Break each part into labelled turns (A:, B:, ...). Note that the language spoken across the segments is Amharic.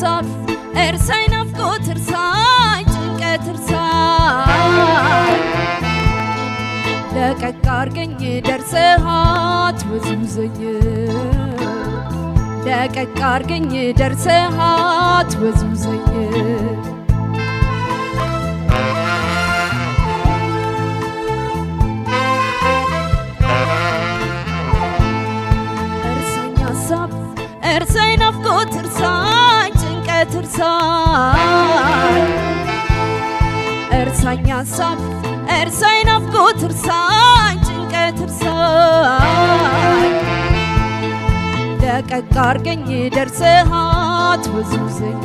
A: ሀሳብ እርሳኝ ናፍቆት እርሳኝ ጭንቀት እርሳኝ ለቀቅ አርገኝ ደርሰህ አትወዝውዘኝ ለቀቅ አርገኝ ደርሰህ አትወዝውዘኝ እርሳኝ ሀሳብ እርሳኝ ናፍቆት እርሳኝ ጭንቀት እርሳኝ እርሳኝ ሀሳብ እርሳኝ ናፍቆት እርሳኝ ጭንቀት እርሳኝ ለቀቅ አርገኝ ደርሰህ አትወዝውዘኝ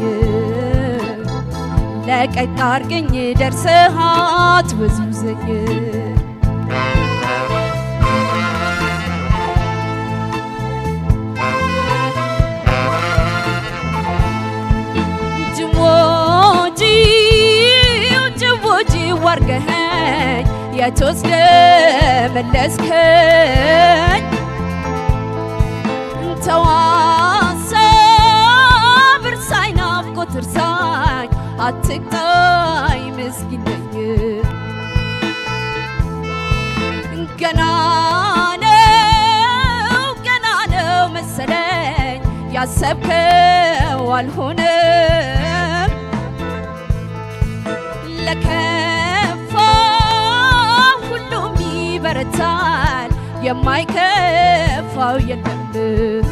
A: ለቀቅ አርገኝ ደርሰህ አትወዝውዘኝ ወርገኸኝ የተወስደ መለስከኝ ተዋሳብ እርሳኝ ናፍቆት እርሳኝ አትቅጣኝ ምስኪን ነኝ ገና ነው መሰለኝ ያሰብከው አልሆነም ይበረታል የማይከፋው የለም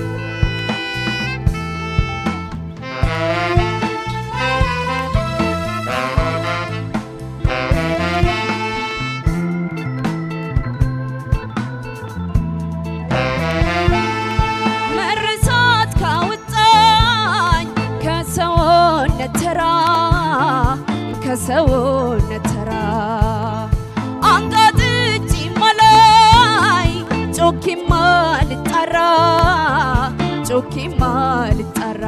A: መረሳት ካወጣኝ ከሰውነት ተራ ጮኬማ ልጣራ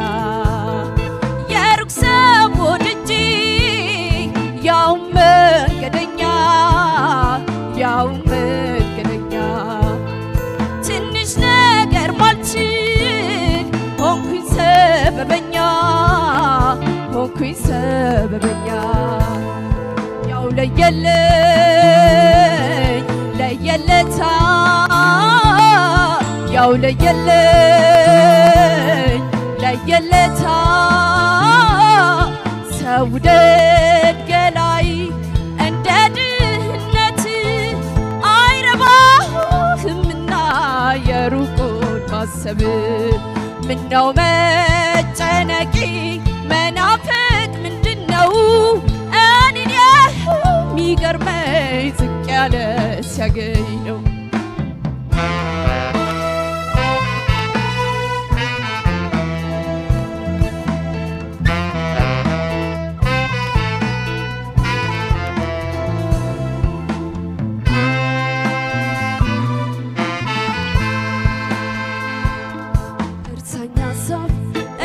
A: የሩቅ ሰው ወድጄ ያው መንገደኛ ትንሽ ነገር ማልችል ሆንኩኝ ሰበበኛ ያው ለየለታ ያው ለየለታ ሰው ደገላይ እንደ ድህነት አይረባህምና የሩቁን ማሰብ ምነው መጨነቂ መናፈቅ ምንድነው እኔን የሚገርመኝ ዝቅ ያለ ሲያገኝ ነው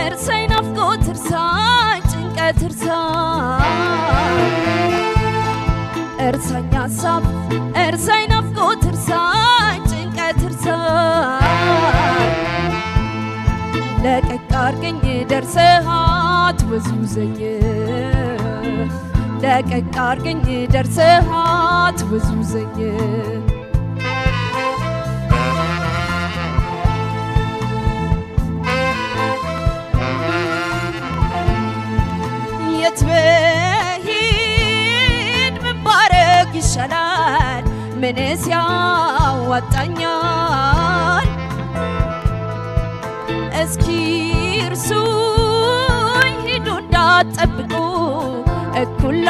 A: እርሳኝ ናፍቆት እርሳኝ ጭንቀት እርሳኝ ሀሳብ እርሳኝ ናፍቆት እርሳኝ ጭንቀት እርሳኝ ለቀቅ አርገኝ ደርሰህ አትወዝውዘኝ ለቀቅ አርገኝ ደርሰህ አትወዝውዘኝ የት ብሄድ ምን ባረግ ይሻላል ምንስ ያዋጣኛል እስኪ እርሱኝ ሂዱ እንዳትጠብቁ እኩል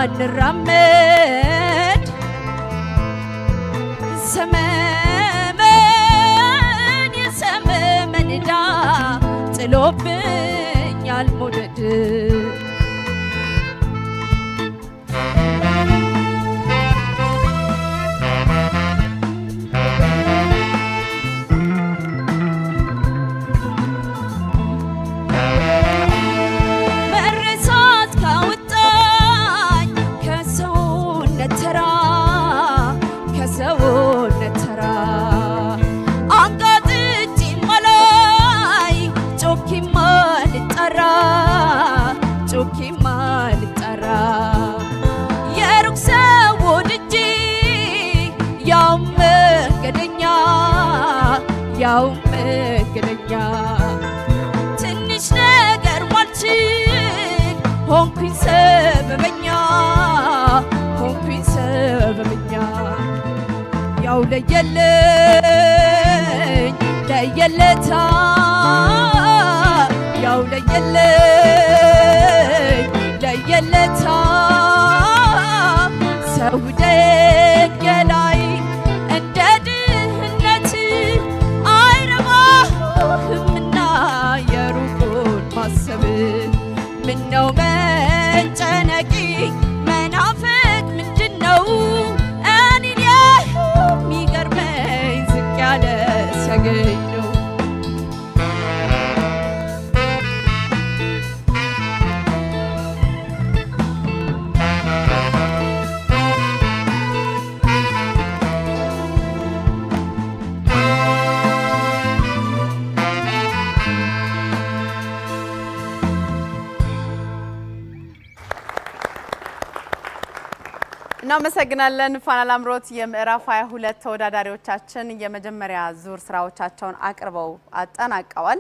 A: እንራመድ ሰመመን የሰመመን ዕዳ ጥሎብኛል መውደድ
B: Ra
A: ሆንኩኝ ሰበበኛ ሆንኩኝ ሰበበኛ ያው ለየለኝ ለየለታ ያው ለየለኝ ለየለታ ሰው ደገላይ እንደ ድህነት አይረባህምና የሩቁን ማሰብ ምነው መጨነቂ መናፈቅ ምንድነው እኔን የሚገርመኝ ዝቅ ያለ ሲያገኝ ነው
B: እናመሰግናለን። ፋና ላምሮት የምዕራፍ 22 ተወዳዳሪዎቻችን የመጀመሪያ ዙር ስራዎቻቸውን አቅርበው አጠናቀዋል።